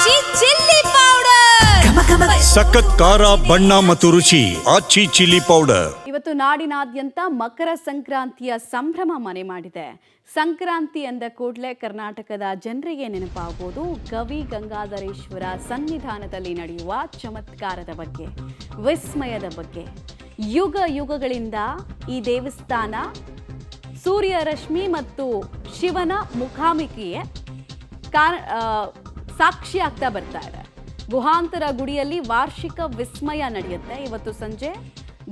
ಆಚಿ chilli powder. ಸಖತ್ ಖಾರ ಬಣ್ಣ ಮತ್ತು ರುಚಿ ಆಚಿ ಚಿಲ್ಲಿ ಪೌಡರ್. ಇವತ್ತು ನಾಡಿನಾದ್ಯಂತ ಮಕರ ಸಂಕ್ರಾಂತಿಯ ಸಂಭ್ರಮ ಮನೆ ಮಾಡಿದೆ. ಸಂಕ್ರಾಂತಿ ಎಂದ ಕೂಡಲೇ ಕರ್ನಾಟಕದ ಜನರಿಗೆ ನೆನಪಾಗುವುದು ಗವಿ ಗಂಗಾಧರೇಶ್ವರ ಸನ್ನಿಧಾನದಲ್ಲಿ ನಡೆಯುವ ಚಮತ್ಕಾರದ ಬಗ್ಗೆ, ವಿಸ್ಮಯದ ಬಗ್ಗೆ. ಯುಗ ಯುಗಗಳಿಂದ ಈ ದೇವಸ್ಥಾನ ಸೂರ್ಯ ರಶ್ಮಿ ಮತ್ತು ಶಿವನ ಮುಖಾಮುಖಿಯೇ ಸಾಕ್ಷಿ ಆಗ್ತಾ ಬರ್ತಾ ಇದೆ. ಗುಹಾಂತರ ಗುಡಿಯಲ್ಲಿ ವಾರ್ಷಿಕ ವಿಸ್ಮಯ ನಡೆಯುತ್ತೆ. ಇವತ್ತು ಸಂಜೆ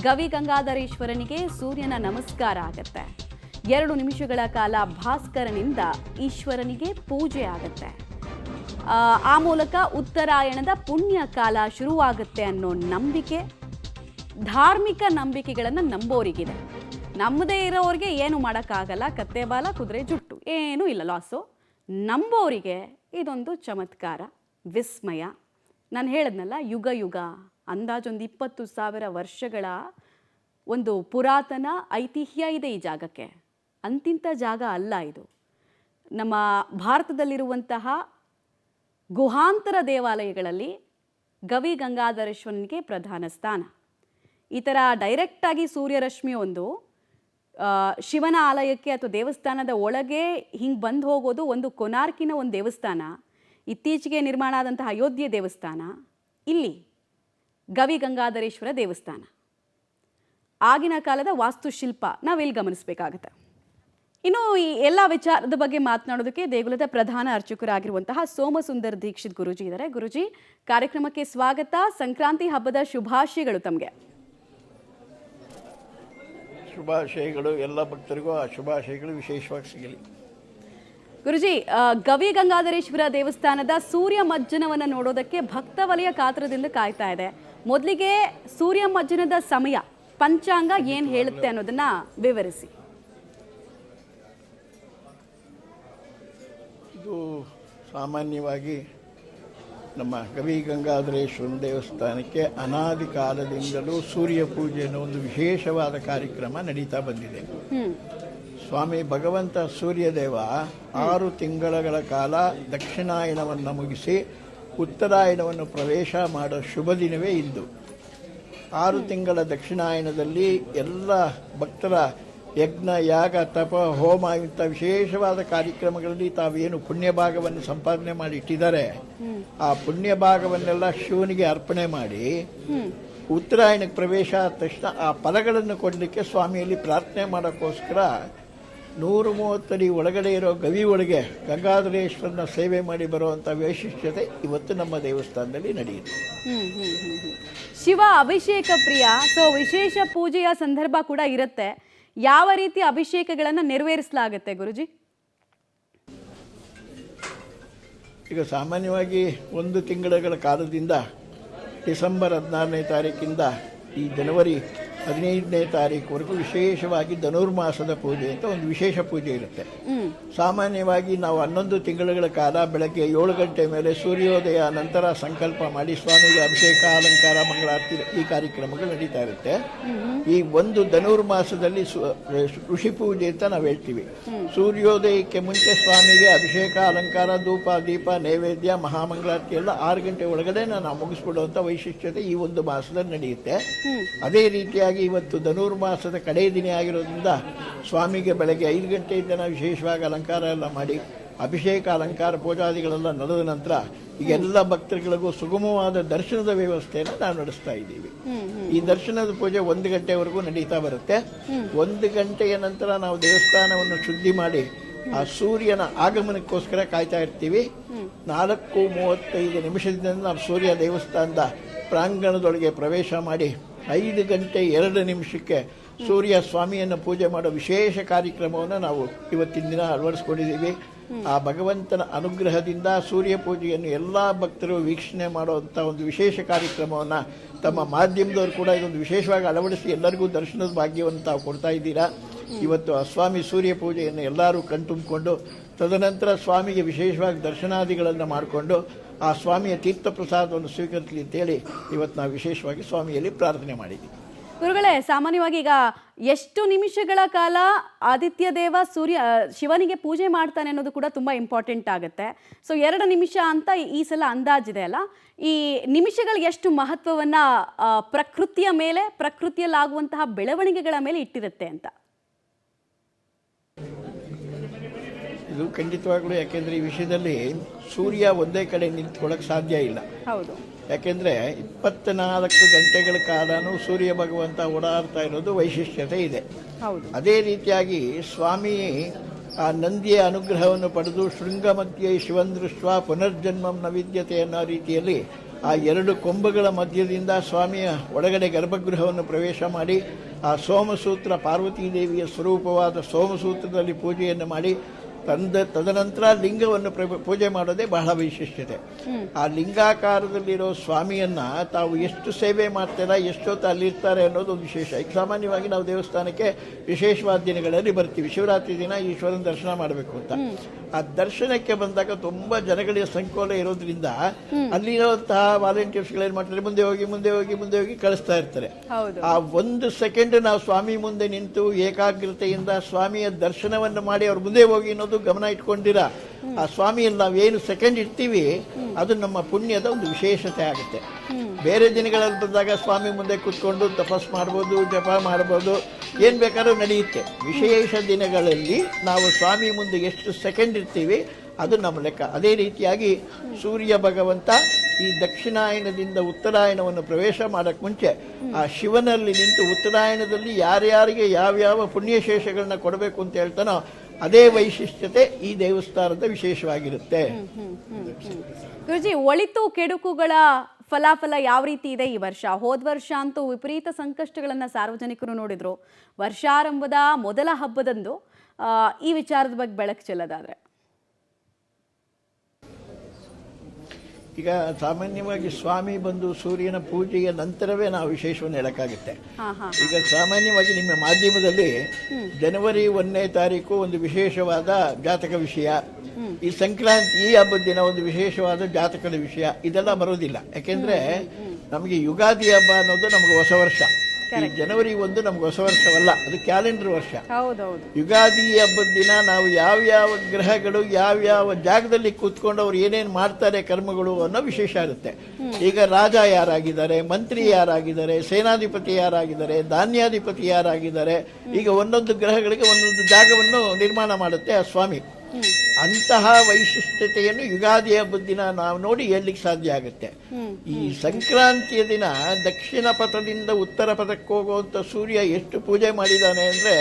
ಗವಿ ಗಂಗಾಧರೇಶ್ವರನಿಗೆ ಸೂರ್ಯನ ನಮಸ್ಕಾರ ಆಗುತ್ತೆ. 2 ನಿಮಿಷಗಳ ಕಾಲ ಭಾಸ್ಕರನಿಂದ ಈಶ್ವರನಿಗೆ ಪೂಜೆ ಆಗುತ್ತೆ. ಆ ಮೂಲಕ ಉತ್ತರಾಯಣದ ಪುಣ್ಯ ಕಾಲ ಶುರುವಾಗುತ್ತೆ ಅನ್ನೋ ನಂಬಿಕೆ, ಧಾರ್ಮಿಕ ನಂಬಿಕೆಗಳನ್ನು ನಂಬೋರಿಗಿದೆ. ನಮ್ಮದೇ ಇರೋರಿಗೆ ಏನು ಮಾಡೋಕ್ಕಾಗಲ್ಲ, ಕತ್ತೆ ಬಾಲ ಕುದುರೆ ಜುಟ್ಟು ಏನೂ ಇಲ್ಲ ಲಾಸು. ನಂಬೋರಿಗೆ ಇದೊಂದು ಚಮತ್ಕಾರ, ವಿಸ್ಮಯ. ನಾನು ಹೇಳಿದ್ನಲ್ಲ, ಯುಗ ಯುಗ ಅಂದಾಜೊಂದು 20,000 ವರ್ಷಗಳ ಒಂದು ಪುರಾತನ ಐತಿಹ್ಯ ಇದೆ ಈ ಜಾಗಕ್ಕೆ. ಅಂತಿಂಥ ಜಾಗ ಅಲ್ಲ ಇದು. ನಮ್ಮ ಭಾರತದಲ್ಲಿರುವಂತಹ ಗುಹಾಂತರ ದೇವಾಲಯಗಳಲ್ಲಿ ಗವಿ ಗಂಗಾಧರೇಶ್ವರನಿಗೆ ಪ್ರಧಾನ ಸ್ಥಾನ. ಈ ಥರ ಡೈರೆಕ್ಟಾಗಿ ಸೂರ್ಯರಶ್ಮಿ ಒಂದು ಶಿವನ ಆಲಯಕ್ಕೆ ಅಥವಾ ದೇವಸ್ಥಾನದ ಒಳಗೆ ಹಿಂಗೆ ಬಂದು ಹೋಗೋದು ಒಂದು ಕೊನಾರ್ಕಿನ ಒಂದು ದೇವಸ್ಥಾನ. ಇತ್ತೀಚೆಗೆ ನಿರ್ಮಾಣ ಆದಂತಹ ಅಯೋಧ್ಯೆ ದೇವಸ್ಥಾನ, ಇಲ್ಲಿ ಗವಿ ಗಂಗಾಧರೇಶ್ವರ ದೇವಸ್ಥಾನ. ಆಗಿನ ಕಾಲದ ವಾಸ್ತುಶಿಲ್ಪ ನಾವಿಲ್ಲಿ ಗಮನಿಸಬೇಕಾಗತ್ತೆ. ಇನ್ನು ಈ ಎಲ್ಲ ವಿಚಾರದ ಬಗ್ಗೆ ಮಾತನಾಡೋದಕ್ಕೆ ದೇಗುಲದ ಪ್ರಧಾನ ಅರ್ಚಕರಾಗಿರುವಂತಹ ಸೋಮಸುಂದರ್ ದೀಕ್ಷಿತ್ ಗುರುಜಿ ಇದ್ದಾರೆ. ಗುರುಜಿ, ಕಾರ್ಯಕ್ರಮಕ್ಕೆ ಸ್ವಾಗತ. ಸಂಕ್ರಾಂತಿ ಹಬ್ಬದ ಶುಭಾಶಯಗಳು ತಮಗೆ. ಶುಭಾಶಯಗಳು. ಎಲ್ಲ ಭಕ್ತರಿಗೂ ಆ ಶುಭಾಶಯಗಳು ವಿಶೇಷವಾಗಿ ಸಿಗಲಿ. ಗುರುಜಿ, ಗವಿ ಗಂಗಾಧರೇಶ್ವರ ದೇವಸ್ಥಾನದ ಸೂರ್ಯ ಮಜ್ಜನವನ್ನು ನೋಡೋದಕ್ಕೆ ಭಕ್ತ ವಲಯ ಕಾತರದಿಂದ ಕಾಯ್ತಾ ಇದೆ. ಮೊದಲಿಗೆ ಸೂರ್ಯ ಮಜ್ಜನದ ಸಮಯ, ಪಂಚಾಂಗ ಏನು ಹೇಳುತ್ತೆ ಅನ್ನೋದನ್ನ ವಿವರಿಸಿ. ಇದು ಸಾಮಾನ್ಯವಾಗಿ ನಮ್ಮ ಗವಿ ಗಂಗಾಧರೇಶ್ವರ ದೇವಸ್ಥಾನಕ್ಕೆ ಅನಾದಿ ಕಾಲದಿಂದಲೂ ಸೂರ್ಯ ಪೂಜೆ ಅನ್ನೋ ಒಂದು ವಿಶೇಷವಾದ ಕಾರ್ಯಕ್ರಮ ನಡೀತಾ ಬಂದಿದೆ. ಸ್ವಾಮಿ ಭಗವಂತ ಸೂರ್ಯದೇವ 6 ತಿಂಗಳ ಕಾಲ ದಕ್ಷಿಣಾಯನವನ್ನು ಮುಗಿಸಿ ಉತ್ತರಾಯಣವನ್ನು ಪ್ರವೇಶ ಮಾಡೋ ಶುಭ ದಿನವೇ ಇಂದು. 6 ತಿಂಗಳ ದಕ್ಷಿಣಾಯನದಲ್ಲಿ ಎಲ್ಲ ಭಕ್ತರ ಯಜ್ಞ, ಯಾಗ, ತಪ, ಹೋಮ ಇಂಥ ವಿಶೇಷವಾದ ಕಾರ್ಯಕ್ರಮಗಳಲ್ಲಿ ತಾವೇನು ಪುಣ್ಯ ಭಾಗವನ್ನು ಸಂಪಾದನೆ ಮಾಡಿ ಇಟ್ಟಿದ್ದಾರೆ, ಆ ಪುಣ್ಯ ಭಾಗವನ್ನೆಲ್ಲ ಶಿವನಿಗೆ ಅರ್ಪಣೆ ಮಾಡಿ ಉತ್ತರಾಯಣಕ್ಕೆ ಪ್ರವೇಶ ಆದ ತಕ್ಷಣ ಆ ಫಲಗಳನ್ನು ಕೊಡಲಿಕ್ಕೆ ಸ್ವಾಮಿಯಲ್ಲಿ ಪ್ರಾರ್ಥನೆ ಮಾಡೋಕ್ಕೋಸ್ಕರ 130 ಅಡಿ ಒಳಗಡೆ ಇರೋ ಗವಿ ಒಳಗೆ ಗಂಗಾಧರೇಶ್ವರನ ಸೇವೆ ಮಾಡಿ ಬರುವಂಥ ವೈಶಿಷ್ಟ್ಯತೆ ಇವತ್ತು ನಮ್ಮ ದೇವಸ್ಥಾನದಲ್ಲಿ ನಡೆಯುತ್ತೆ. ಶಿವ ಅಭಿಷೇಕ ಪ್ರಿಯ, ಸೊ ವಿಶೇಷ ಪೂಜೆಯ ಸಂದರ್ಭ ಕೂಡ ಇರುತ್ತೆ. ಯಾವ ರೀತಿ ಅಭಿಷೇಕಗಳನ್ನು ನೆರವೇರಿಸಲಾಗುತ್ತೆ ಗುರುಜಿ? ಈಗ ಸಾಮಾನ್ಯವಾಗಿ 1 ತಿಂಗಳ ಕಾಲದಿಂದ ಡಿಸೆಂಬರ್ 16ನೇ ತಾರೀಕಿಂದ ಈ ಜನವರಿ 15ನೇ ತಾರೀಕುವರೆಗೂ ವಿಶೇಷವಾಗಿ ಧನುರ್ಮಾಸದ ಪೂಜೆ ಅಂತ ಒಂದು ವಿಶೇಷ ಪೂಜೆ ಇರುತ್ತೆ. ಸಾಮಾನ್ಯವಾಗಿ ನಾವು 11 ತಿಂಗಳ ಕಾಲ ಬೆಳಗ್ಗೆ 7 ಗಂಟೆ ಮೇಲೆ ಸೂರ್ಯೋದಯ ನಂತರ ಸಂಕಲ್ಪ ಮಾಡಿ ಸ್ವಾಮಿಗೆ ಅಭಿಷೇಕ, ಅಲಂಕಾರ, ಮಂಗಳಾರತಿ ಈ ಕಾರ್ಯಕ್ರಮಗಳು ನಡೀತಾ ಇರುತ್ತೆ. ಈ ಒಂದು ಧನುರ್ಮಾಸದಲ್ಲಿ ಋಷಿ ಪೂಜೆ ಅಂತ ನಾವು ಹೇಳ್ತೀವಿ. ಸೂರ್ಯೋದಯಕ್ಕೆ ಮುಂಚೆ ಸ್ವಾಮಿಗೆ ಅಭಿಷೇಕ, ಅಲಂಕಾರ, ಧೂಪ, ದೀಪ, ನೈವೇದ್ಯ, ಮಹಾಮಂಗಳಾರತಿ ಎಲ್ಲ 6 ಗಂಟೆ ಒಳಗಡೆ ನಾವು ಮುಗಿಸ್ಬಿಡುವಂಥ ವೈಶಿಷ್ಟ್ಯತೆ ಈ ಒಂದು ಮಾಸದಲ್ಲಿ ನಡೆಯುತ್ತೆ. ಅದೇ ರೀತಿಯಾಗಿ ಇವತ್ತು ಧನುರ್ಮಾಸದ ಕಡೆ ದಿನ ಆಗಿರೋದ್ರಿಂದ ಸ್ವಾಮಿಗೆ ಬೆಳಗ್ಗೆ 5 ಗಂಟೆಯಿಂದ ನಾವು ವಿಶೇಷವಾಗಿ ಅಲಂಕಾರ ಎಲ್ಲ ಮಾಡಿ ಅಭಿಷೇಕ, ಅಲಂಕಾರ, ಪೂಜಾದಿಗಳೆಲ್ಲ ನಡೆದ ನಂತರ ಈಗ ಎಲ್ಲ ಭಕ್ತರಿಗಳಿಗೂ ಸುಗಮವಾದ ದರ್ಶನದ ವ್ಯವಸ್ಥೆಯನ್ನು ನಾವು ನಡೆಸ್ತಾ ಇದ್ದೀವಿ. ಈ ದರ್ಶನದ ಪೂಜೆ 1 ಗಂಟೆವರೆಗೂ ನಡೀತಾ ಬರುತ್ತೆ. 1 ಗಂಟೆಯ ನಂತರ ನಾವು ದೇವಸ್ಥಾನವನ್ನು ಶುದ್ಧಿ ಮಾಡಿ ಆ ಸೂರ್ಯನ ಆಗಮನಕ್ಕೋಸ್ಕರ ಕಾಯ್ತಾ ಇರ್ತೀವಿ. 4:35 ನಿಮಿಷದಿಂದ ನಾವು ಸೂರ್ಯ ದೇವಸ್ಥಾನದ ಪ್ರಾಂಗಣದೊಳಗೆ ಪ್ರವೇಶ ಮಾಡಿ 5 ಗಂಟೆ 2 ನಿಮಿಷಕ್ಕೆ ಸೂರ್ಯ ಸ್ವಾಮಿಯನ್ನು ಪೂಜೆ ಮಾಡೋ ವಿಶೇಷ ಕಾರ್ಯಕ್ರಮವನ್ನು ನಾವು ಇವತ್ತಿನ ದಿನ ಅಳವಡಿಸ್ಕೊಂಡಿದ್ದೀವಿ. ಆ ಭಗವಂತನ ಅನುಗ್ರಹದಿಂದ ಸೂರ್ಯ ಪೂಜೆಯನ್ನು ಎಲ್ಲ ಭಕ್ತರು ವೀಕ್ಷಣೆ ಮಾಡುವಂಥ ಒಂದು ವಿಶೇಷ ಕಾರ್ಯಕ್ರಮವನ್ನು ತಮ್ಮ ಮಾಧ್ಯಮದವರು ಕೂಡ ಇದೊಂದು ವಿಶೇಷವಾಗಿ ಅಳವಡಿಸಿ ಎಲ್ಲರಿಗೂ ದರ್ಶನದ ಭಾಗ್ಯವನ್ನು ತಾವು ಕೊಡ್ತಾ ಇದ್ದೀರಾ. ಇವತ್ತು ಆ ಸ್ವಾಮಿ ಸೂರ್ಯ ಪೂಜೆಯನ್ನು ಎಲ್ಲರೂ ಕಣ್ತುಂಬಿಕೊಂಡು ತದನಂತರ ಸ್ವಾಮಿಗೆ ವಿಶೇಷವಾಗಿ ದರ್ಶನಾದಿಗಳನ್ನು ಮಾಡಿಕೊಂಡು ಆ ಸ್ವಾಮಿಯ ತೀರ್ಥ ಪ್ರಸಾದವನ್ನು ಸ್ವೀಕರಿಸಲಿ ಅಂತೇಳಿ ಇವತ್ತು ನಾವು ವಿಶೇಷವಾಗಿ ಸ್ವಾಮಿಯಲ್ಲಿ ಪ್ರಾರ್ಥನೆ ಮಾಡಿದ್ದೀವಿ. ಗುರುಗಳೇ, ಸಾಮಾನ್ಯವಾಗಿ ಈಗ ಎಷ್ಟು ನಿಮಿಷಗಳ ಕಾಲ ಆದಿತ್ಯ ದೇವ ಸೂರ್ಯ ಶಿವನಿಗೆ ಪೂಜೆ ಮಾಡ್ತಾನೆ ಅನ್ನೋದು ಕೂಡ ತುಂಬ ಇಂಪಾರ್ಟೆಂಟ್ ಆಗುತ್ತೆ. ಸೊ 2 ನಿಮಿಷ ಅಂತ ಈ ಸಲ ಅಂದಾಜಿದೆ ಅಲ್ಲ, ಈ ನಿಮಿಷಗಳಿಗೆ ಎಷ್ಟು ಮಹತ್ವವನ್ನು ಪ್ರಕೃತಿಯ ಮೇಲೆ, ಪ್ರಕೃತಿಯಲ್ಲಾಗುವಂತಹ ಬೆಳವಣಿಗೆಗಳ ಮೇಲೆ ಇಟ್ಟಿರುತ್ತೆ ಅಂತ? ಇದು ಖಂಡಿತವಾಗ್ಲೂ, ಯಾಕೆಂದರೆ ಈ ವಿಷಯದಲ್ಲಿ ಸೂರ್ಯ ಒಂದೇ ಕಡೆ ನಿಂತ್ಕೊಳ್ಳೋಕೆ ಸಾಧ್ಯ ಇಲ್ಲ. ಹೌದು. ಯಾಕೆಂದರೆ 24 ಗಂಟೆಗಳ ಕಾಲನೂ ಸೂರ್ಯ ಭಗವಂತ ಓಡಾಡ್ತಾ ಇರೋದು ವೈಶಿಷ್ಟ್ಯತೆ ಇದೆ. ಹೌದು. ಅದೇ ರೀತಿಯಾಗಿ ಸ್ವಾಮಿ ಆ ನಂದಿಯ ಅನುಗ್ರಹವನ್ನು ಪಡೆದು ಶೃಂಗ ಮಧ್ಯೆ ಶಿವಂದೃಷ್ಟ ಪುನರ್ಜನ್ಮಂ ನ ವಿದ್ಯತೆ ಅನ್ನೋ ರೀತಿಯಲ್ಲಿ ಆ 2 ಕೊಂಬುಗಳ ಮಧ್ಯದಿಂದ ಸ್ವಾಮಿಯ ಒಳಗಡೆ ಗರ್ಭಗೃಹವನ್ನು ಪ್ರವೇಶ ಮಾಡಿ ಆ ಸೋಮಸೂತ್ರ, ಪಾರ್ವತೀ ದೇವಿಯ ಸ್ವರೂಪವಾದ ಸೋಮಸೂತ್ರದಲ್ಲಿ ಪೂಜೆಯನ್ನು ಮಾಡಿ ತದನಂತರ ಲಿಂಗವನ್ನು ಪೂಜೆ ಮಾಡೋದೇ ಬಹಳ ವೈಶಿಷ್ಟ್ಯತೆ. ಆ ಲಿಂಗಾಕಾರದಲ್ಲಿರೋ ಸ್ವಾಮಿಯನ್ನ ತಾವು ಎಷ್ಟು ಸೇವೆ ಮಾಡ್ತಾರ, ಎಷ್ಟೊತ್ತು ಅಲ್ಲಿರ್ತಾರೆ ಅನ್ನೋದು ಒಂದು ವಿಶೇಷ. ಈಗ ಸಾಮಾನ್ಯವಾಗಿ ನಾವು ದೇವಸ್ಥಾನಕ್ಕೆ ವಿಶೇಷವಾದ ದಿನಗಳಲ್ಲಿ ಬರ್ತೀವಿ. ಶಿವರಾತ್ರಿ ದಿನ ಈಶ್ವರನ ದರ್ಶನ ಮಾಡಬೇಕು ಅಂತ. ಆ ದರ್ಶನಕ್ಕೆ ಬಂದಾಗ ತುಂಬಾ ಜನಗಳ ಸಂಕೋಲ ಇರೋದ್ರಿಂದ ಅಲ್ಲಿರುವಂತಹ ವಾಲಂಟಿಯರ್ಸ್ಗಳು ಏನ್ ಮಾಡ್ತಾರೆ, ಮುಂದೆ ಹೋಗಿ ಮುಂದೆ ಹೋಗಿ ಮುಂದೆ ಹೋಗಿ ಕಳಿಸ್ತಾ ಇರ್ತಾರೆ. ಆ 1 ಸೆಕೆಂಡ್ ನಾವು ಸ್ವಾಮಿ ಮುಂದೆ ನಿಂತು ಏಕಾಗ್ರತೆಯಿಂದ ಸ್ವಾಮಿಯ ದರ್ಶನವನ್ನು ಮಾಡಿ ಅವ್ರ ಮುಂದೆ ಹೋಗಿ ಅನ್ನೋದು ಗಮನ ಇಟ್ಕೊಂಡಿರ ಆ ಸ್ವಾಮಿಯಲ್ಲಿ ನಾವೇನು ಸೆಕೆಂಡ್ ಇರ್ತೀವಿ ಅದು ನಮ್ಮ ಪುಣ್ಯದ ಒಂದು ವಿಶೇಷತೆ ಆಗುತ್ತೆ. ಬೇರೆ ದಿನಗಳಲ್ಲಿ ಬಂದಾಗ ಸ್ವಾಮಿ ಮುಂದೆ ಕೂತ್ಕೊಂಡು ತಪಸ್ ಮಾಡ್ಬೋದು, ಜಪ ಮಾಡ್ಬೋದು, ಏನು ಬೇಕಾದ್ರೂ ನಡೆಯುತ್ತೆ. ವಿಶೇಷ ದಿನಗಳಲ್ಲಿ ನಾವು ಸ್ವಾಮಿ ಮುಂದೆ ಎಷ್ಟು ಸೆಕೆಂಡ್ ಇರ್ತೀವಿ ಅದು ನಮ್ಮ ಲೆಕ್ಕ. ಅದೇ ರೀತಿಯಾಗಿ ಸೂರ್ಯ ಭಗವಂತ ಈ ದಕ್ಷಿಣಾಯನದಿಂದ ಉತ್ತರಾಯಣವನ್ನು ಪ್ರವೇಶ ಮಾಡೋಕ್ಕೆ ಮುಂಚೆ ಆ ಶಿವನಲ್ಲಿ ನಿಂತು ಉತ್ತರಾಯಣದಲ್ಲಿ ಯಾರ್ಯಾರಿಗೆ ಯಾವ್ಯಾವ ಪುಣ್ಯಶೇಷಗಳನ್ನ ಕೊಡಬೇಕು ಅಂತ ಹೇಳ್ತಾನೋ ಅದೇ ವೈಶಿಷ್ಟ್ಯತೆ ಈ ದೇವಸ್ಥಾನದ ವಿಶೇಷವಾಗಿರುತ್ತೆ. ಗುರುಜಿ, ಒಳಿತು ಕೆಡುಕುಗಳ ಫಲಾಫಲ ಯಾವ ರೀತಿ ಇದೆ ಈ ವರ್ಷ? ಹೋದ ವರ್ಷ ಅಂತೂ ವಿಪರೀತ ಸಂಕಷ್ಟಗಳನ್ನು ಸಾರ್ವಜನಿಕರು ನೋಡಿದ್ರು. ವರ್ಷಾರಂಭದ ಮೊದಲ ಹಬ್ಬದಂದು ಈ ವಿಚಾರದ ಬಗ್ಗೆ ಬೆಳಕು ಚೆಲ್ಲೋದಾದ್ರೆ? ಈಗ ಸಾಮಾನ್ಯವಾಗಿ ಸ್ವಾಮಿ ಬಂದು ಸೂರ್ಯನ ಪೂಜೆಯ ನಂತರವೇ ನಾವು ವಿಶೇಷವನ್ನು ಹೇಳಕ್ಕಾಗುತ್ತೆ. ಈಗ ಸಾಮಾನ್ಯವಾಗಿ ನಿಮ್ಮ ಮಾಧ್ಯಮದಲ್ಲಿ ಜನವರಿ 1ನೇ ತಾರೀಕು ಒಂದು ವಿಶೇಷವಾದ ಜಾತಕ ವಿಷಯ, ಈ ಸಂಕ್ರಾಂತಿ ಈ ಹಬ್ಬದ ದಿನ ಒಂದು ವಿಶೇಷವಾದ ಜಾತಕದ ವಿಷಯ, ಇದೆಲ್ಲ ಬರೋದಿಲ್ಲ. ಯಾಕೆಂದ್ರೆ ನಮಗೆ ಯುಗಾದಿ ಹಬ್ಬ ಅನ್ನೋದು ನಮಗೆ ಹೊಸ ವರ್ಷ. ಈ ಜನವರಿ 1 ನಮ್ಗೆ ಹೊಸ ವರ್ಷವಲ್ಲ, ಅದು ಕ್ಯಾಲೆಂಡರ್ ವರ್ಷ. ಯುಗಾದಿ ಹಬ್ಬದ ದಿನ ನಾವು ಯಾವ್ಯಾವ ಗ್ರಹಗಳು ಯಾವ್ಯಾವ ಜಾಗದಲ್ಲಿ ಕೂತ್ಕೊಂಡು ಅವ್ರು ಏನೇನು ಮಾಡ್ತಾರೆ ಕರ್ಮಗಳು ಅನ್ನೋ ವಿಶೇಷ ಇರುತ್ತೆ. ಈಗ ರಾಜ ಯಾರಾಗಿದ್ದಾರೆ, ಮಂತ್ರಿ ಯಾರಾಗಿದ್ದಾರೆ, ಸೇನಾಧಿಪತಿ ಯಾರಾಗಿದ್ದಾರೆ, ಧಾನ್ಯಾಧಿಪತಿ ಯಾರಾಗಿದ್ದಾರೆ, ಈಗ ಒಂದೊಂದು ಗ್ರಹಗಳಿಗೆ ಒಂದೊಂದು ಜಾಗವನ್ನು ನಿರ್ಮಾಣ ಮಾಡುತ್ತೆ ಆ ಸ್ವಾಮಿ. ಅಂತಹ ವೈಶಿಷ್ಟ್ಯತೆಯನ್ನು ಯುಗಾದಿ ಹಬ್ಬದ ದಿನ ನಾವು ನೋಡಿ ಹೇಳಲಿಕ್ಕೆ ಸಾಧ್ಯ ಆಗುತ್ತೆ. ಈ ಸಂಕ್ರಾಂತಿಯ ದಿನ ದಕ್ಷಿಣ ಪಥದಿಂದ ಉತ್ತರ ಪಥಕ್ಕೆ ಹೋಗುವಂತ ಸೂರ್ಯ ಎಷ್ಟು ಪೂಜೆ ಮಾಡಿದ್ದಾನೆ ಅಂದ್ರೆ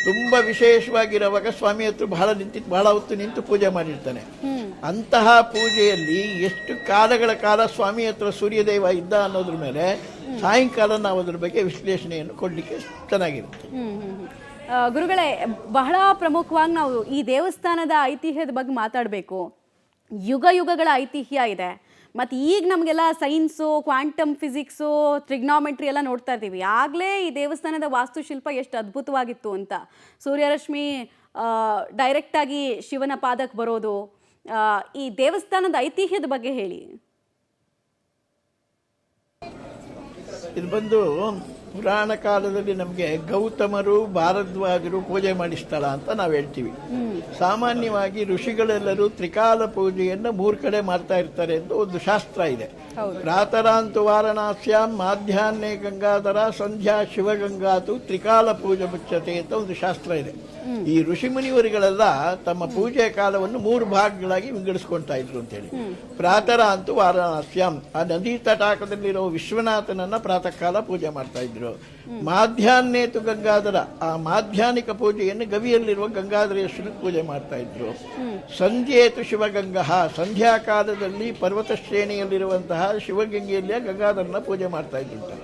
ತುಂಬಾ ವಿಶೇಷವಾಗಿರುವಾಗ ಸ್ವಾಮಿ ಹತ್ರ ಬಹಳ ಹೊತ್ತು ನಿಂತು ಪೂಜೆ ಮಾಡಿರ್ತಾನೆ. ಅಂತಹ ಪೂಜೆಯಲ್ಲಿ ಎಷ್ಟು ಕಾಲಗಳ ಕಾಲ ಸ್ವಾಮಿ ಹತ್ರ ಸೂರ್ಯದೇವ ಇದ್ದ ಅನ್ನೋದ್ರ ಮೇಲೆ ಸಾಯಂಕಾಲ ನಾವು ಅದ್ರ ಬಗ್ಗೆ ವಿಶ್ಲೇಷಣೆಯನ್ನು ಕೊಡ್ಲಿಕ್ಕೆ ಚೆನ್ನಾಗಿರುತ್ತೆ. ಗುರುಗಳೇ, ಬಹಳ ಪ್ರಮುಖವಾಗಿ ನಾವು ಈ ದೇವಸ್ಥಾನದ ಐತಿಹ್ಯದ ಬಗ್ಗೆ ಮಾತಾಡಬೇಕು. ಯುಗಗಳ ಐತಿಹ್ಯ ಇದೆ. ಮತ್ತು ಈಗ ನಮಗೆಲ್ಲ ಸೈನ್ಸು, ಕ್ವಾಂಟಮ್ ಫಿಸಿಕ್ಸು, ಟ್ರಿಗ್ನಾಮೆಟ್ರಿ ಎಲ್ಲ ನೋಡ್ತಾ ಇದ್ದೀವಿ. ಆಗಲೇ ಈ ದೇವಸ್ಥಾನದ ವಾಸ್ತುಶಿಲ್ಪ ಎಷ್ಟು ಅದ್ಭುತವಾಗಿತ್ತು ಅಂತ. ಸೂರ್ಯರಶ್ಮಿ ಡೈರೆಕ್ಟಾಗಿ ಶಿವನ ಪಾದಕ್ಕೆ ಬರೋದು, ಈ ದೇವಸ್ಥಾನದ ಐತಿಹ್ಯದ ಬಗ್ಗೆ ಹೇಳಿ. ಇದು ಬಂದು ಪುರಾಣ ಕಾಲದಲ್ಲಿ ನಮಗೆ ಗೌತಮರು ಭಾರದ್ವಾಜರು ಪೂಜೆ ಮಾಡಿ ಸ್ಥಳ ಅಂತ ನಾವು ಹೇಳ್ತೀವಿ. ಸಾಮಾನ್ಯವಾಗಿ ಋಷಿಗಳೆಲ್ಲರೂ ತ್ರಿಕಾಲ ಪೂಜೆಯನ್ನು 3 ಕಡೆ ಮಾಡ್ತಾ ಇರ್ತಾರೆ ಅಂತ ಒಂದು ಶಾಸ್ತ್ರ ಇದೆ. ಪ್ರಾತರಾಂತು ವಾರಣಾಸ್ಯಾಂ ಮಾಧ್ಯಾಹ್ನೇ ಗಂಗಾಧರ ಸಂಧ್ಯಾ ಶಿವಗಂಗಾತು ತ್ರಿಕಾಲ ಪೂಜೆ ಮುಚ್ಚತೆ ಅಂತ ಒಂದು ಶಾಸ್ತ್ರ ಇದೆ. ಈ ಋಷಿ ಮುನಿವರಿಗಳೆಲ್ಲ ತಮ್ಮ ಪೂಜೆ ಕಾಲವನ್ನು 3 ಭಾಗಗಳಾಗಿ ವಿಂಗಡಿಸ್ಕೊಳ್ತಾ ಇದ್ರು ಅಂತೇಳಿ. ಪ್ರಾತರ ಅಂತೂ ವಾರಣಾಸ್ಯಾಂ, ಆ ನದಿ ತಟಾಕದಲ್ಲಿರೋ ವಿಶ್ವನಾಥನನ್ನ ಪ್ರಾತಃ ಕಾಲ ಪೂಜೆ ಮಾಡ್ತಾ ಇದ್ರು. ಮಾಧ್ಯಾಹ್ನೇತು ಗಂಗಾಧರ, ಆ ಮಾಧ್ಯಾಹ್ನಿಕ ಪೂಜೆಯನ್ನು ಗವಿಯಲ್ಲಿರುವ ಗಂಗಾಧರೇಶ್ವರನಿಗೆ ಪೂಜೆ ಮಾಡ್ತಾ ಇದ್ರು. ಸಂಧ್ಯೇತು ಶಿವಗಂಗಾ, ಸಂಧ್ಯಾ ಕಾಲದಲ್ಲಿ ಪರ್ವತ ಶ್ರೇಣಿಯಲ್ಲಿರುವಂತಹ ಶಿವಗಂಗೆಯಲ್ಲಿ ಗಂಗಾಧರನ ಪೂಜೆ ಮಾಡ್ತಾ ಇದ್ರು.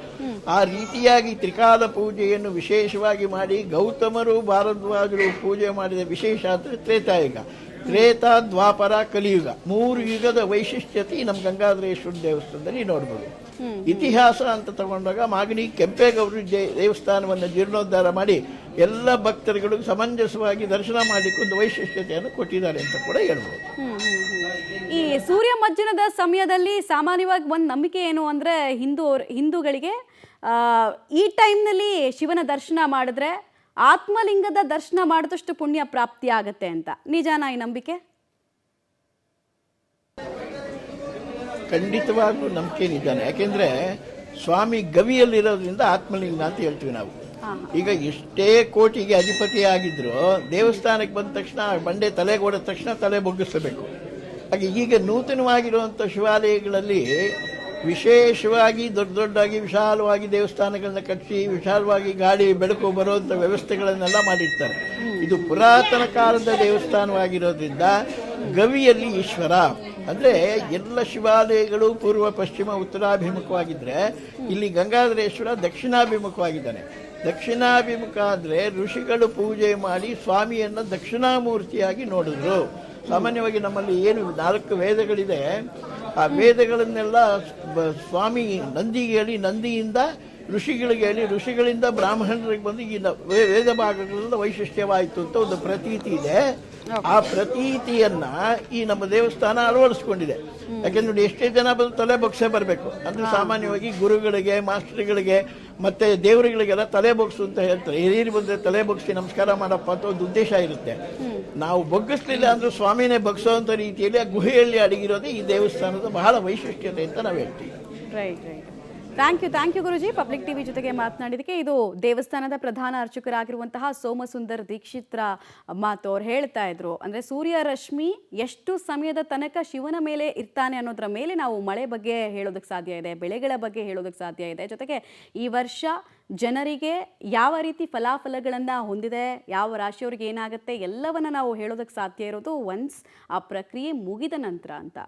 ಆ ರೀತಿಯಾಗಿ ತ್ರಿಕಾಲ ಪೂಜೆಯನ್ನು ವಿಶೇಷವಾಗಿ ಮಾಡಿ ಗೌತಮರು ಭಾರದ್ವಾಜರು ಪೂಜೆ ಮಾಡಿದ ವಿಶೇಷ ಅಂದರೆ ತ್ರೇತಾಯುಗ. ತ್ರೇತಾ, ದ್ವಾಪರ, ಕಲಿಯುಗ 3 ಯುಗದ ವೈಶಿಷ್ಟ್ಯತೆ ನಮ್ಮ ಗಂಗಾಧರೇಶ್ವರ ದೇವಸ್ಥಾನದಲ್ಲಿ ನೋಡ್ಬೋದು. ಇತಿಹಾಸ ಅಂತ ತಗೊಂಡಾಗ ಮಾಗಡಿ ಕೆಂಪೇಗೌಡರು ದೇವಸ್ಥಾನವನ್ನು ಜೀರ್ಣೋದ್ಧಾರ ಮಾಡಿ ಎಲ್ಲ ಭಕ್ತರುಗಳು ಸಮಂಜಸವಾಗಿ ದರ್ಶನ ಮಾಡಲಿಕ್ಕೆ ಒಂದು ವೈಶಿಷ್ಟ್ಯತೆಯನ್ನು ಕೊಟ್ಟಿದ್ದಾರೆ ಅಂತ ಕೂಡ ಹೇಳ್ಬೋದು. ಈ ಸೂರ್ಯ ಮಜ್ಜನದ ಸಮಯದಲ್ಲಿ ಸಾಮಾನ್ಯವಾಗಿ ಒಂದು ನಂಬಿಕೆ ಏನು ಅಂದರೆ ಹಿಂದೂಗಳಿಗೆ ಈ ಟೈಮ್ನಲ್ಲಿ ಶಿವನ ದರ್ಶನ ಮಾಡಿದ್ರೆ ಆತ್ಮಲಿಂಗದ ದರ್ಶನ ಮಾಡಿದಷ್ಟು ಪುಣ್ಯ ಪ್ರಾಪ್ತಿ ಆಗುತ್ತೆ ಅಂತ. ನಿಜಾನಾ ಈ ನಂಬಿಕೆ? ಖಂಡಿತವಾಗ್ಲೂ ನಂಬಿಕೆ ನಿಜಾನೆ. ಯಾಕೆಂದರೆ ಸ್ವಾಮಿ ಗವಿಯಲ್ಲಿರೋದ್ರಿಂದ ಆತ್ಮಲಿಂಗ ಅಂತ ಹೇಳ್ತೀವಿ ನಾವು. ಈಗ ಎಷ್ಟೇ ಕೋಟಿಗೆ ಅಧಿಪತಿ ಆಗಿದ್ರು ದೇವಸ್ಥಾನಕ್ಕೆ ಬಂದ ತಕ್ಷಣ ಬಂಡೆ ತಲೆಗೆ ಹೊಡೆದ ತಕ್ಷಣ ತಲೆ ಬೊಗ್ಗಿಸಬೇಕು. ಹಾಗೆ ಈಗ ನೂತನವಾಗಿರುವಂಥ ಶಿವಾಲಯಗಳಲ್ಲಿ ವಿಶೇಷವಾಗಿ ದೊಡ್ಡದಾಗಿ ವಿಶಾಲವಾಗಿ ದೇವಸ್ಥಾನಗಳನ್ನ ಕಟ್ಟಿಸಿ ವಿಶಾಲವಾಗಿ ಗಾಳಿ ಬೆಳಕು ಬರುವಂಥ ವ್ಯವಸ್ಥೆಗಳನ್ನೆಲ್ಲ ಮಾಡಿರ್ತಾರೆ. ಇದು ಪುರಾತನ ಕಾಲದ ದೇವಸ್ಥಾನವಾಗಿರೋದ್ರಿಂದ ಗವಿಯಲ್ಲಿ ಈಶ್ವರ ಅಂದರೆ ಎಲ್ಲ ಶಿವಾಲಯಗಳು ಪೂರ್ವ ಪಶ್ಚಿಮ ಉತ್ತರಾಭಿಮುಖವಾಗಿದ್ದರೆ ಇಲ್ಲಿ ಗಂಗಾಧರೇಶ್ವರ ದಕ್ಷಿಣಾಭಿಮುಖವಾಗಿದ್ದಾನೆ. ದಕ್ಷಿಣಾಭಿಮುಖ ಅಂದರೆ ಋಷಿಗಳು ಪೂಜೆ ಮಾಡಿ ಸ್ವಾಮಿಯನ್ನು ದಕ್ಷಿಣಾಮೂರ್ತಿಯಾಗಿ ನೋಡಿದ್ರು. ಸಾಮಾನ್ಯವಾಗಿ ನಮ್ಮಲ್ಲಿ ಏನು 4 ವೇದಗಳಿದೆ, ಆ ವೇದಗಳನ್ನೆಲ್ಲ ಸ್ವಾಮಿ ನಂದಿಗೆ ಹೇಳಿ, ನಂದಿಯಿಂದ ಋಷಿಗಳಿಗೆ ಹೇಳಿ, ಋಷಿಗಳಿಂದ ಬ್ರಾಹ್ಮಣರಿಗೆ ಬಂದು ಈ ವೇದ ಭಾಗಗಳೆಲ್ಲ ವೈಶಿಷ್ಟ್ಯವಾಯಿತು ಅಂತ ಒಂದು ಪ್ರತೀತಿ ಇದೆ. ಆ ಪ್ರತೀತಿಯನ್ನ ಈ ನಮ್ಮ ದೇವಸ್ಥಾನ ಅಳವಡಿಸ್ಕೊಂಡಿದೆ. ಯಾಕೆಂದ್ರೆ ನೋಡಿ, ಎಷ್ಟೇ ಜನ ಬಂದು ತಲೆ ಬೊಗ್ಸೆ ಬರಬೇಕು ಅಂದ್ರೆ ಸಾಮಾನ್ಯವಾಗಿ ಗುರುಗಳಿಗೆ, ಮಾಸ್ಟರ್ಗಳಿಗೆ ಮತ್ತೆ ದೇವರುಗಳಿಗೆಲ್ಲ ತಲೆ ಬೊಗ್ಸು ಅಂತ ಹೇಳ್ತಾರೆ. ಹಿರಿಯರು ಬಂದರೆ ತಲೆ ಬೊಗ್ಸಿ ನಮಸ್ಕಾರ ಮಾಡಪ್ಪ ಅಂತ ಒಂದು ಉದ್ದೇಶ ಇರುತ್ತೆ. ನಾವು ಬೊಗ್ಗಿಸ್ಲಿಲ್ಲ ಅಂದ್ರೆ ಸ್ವಾಮಿನೇ ಬಗ್ಸೋವಂಥ ರೀತಿಯಲ್ಲಿ ಆ ಗುಹೆಯಲ್ಲಿ ಅಡಗಿರೋದೇ ಈ ದೇವಸ್ಥಾನದ ಬಹಳ ವೈಶಿಷ್ಟ್ಯತೆ ಅಂತ ನಾವು ಹೇಳ್ತೀವಿ. Right right. ಥ್ಯಾಂಕ್ ಯು ಗುರುಜಿ, ಪಬ್ಲಿಕ್ ಟಿವಿ ಜೊತೆಗೆ ಮಾತನಾಡಿದಕ್ಕೆ. ಇದು ದೇವಸ್ಥಾನದ ಪ್ರಧಾನ ಅರ್ಚಕರಾಗಿರುವಂತಹ ಸೋಮಸುಂದರ್ ದೀಕ್ಷಿತ್ರ ಮಾತು. ಅವ್ರು ಹೇಳ್ತಾ ಇದ್ರು, ಅಂದರೆ ಸೂರ್ಯ ರಶ್ಮಿ ಎಷ್ಟು ಸಮಯದ ತನಕ ಶಿವನ ಮೇಲೆ ಇರ್ತಾನೆ ಅನ್ನೋದ್ರ ಮೇಲೆ ನಾವು ಮಳೆ ಬಗ್ಗೆ ಹೇಳೋದಕ್ಕೆ ಸಾಧ್ಯ ಇದೆ, ಬೆಳೆಗಳ ಬಗ್ಗೆ ಹೇಳೋದಕ್ಕೆ ಸಾಧ್ಯ ಇದೆ. ಜೊತೆಗೆ ಈ ವರ್ಷ ಜನರಿಗೆ ಯಾವ ರೀತಿ ಫಲಾಫಲಗಳನ್ನು ಹೊಂದಿದೆ, ಯಾವ ರಾಶಿಯವ್ರಿಗೆ ಏನಾಗುತ್ತೆ, ಎಲ್ಲವನ್ನ ನಾವು ಹೇಳೋದಕ್ಕೆ ಸಾಧ್ಯ ಇರೋದು ಒನ್ಸ್ ಆ ಪ್ರಕ್ರಿಯೆ ಮುಗಿದ ನಂತರ ಅಂತ.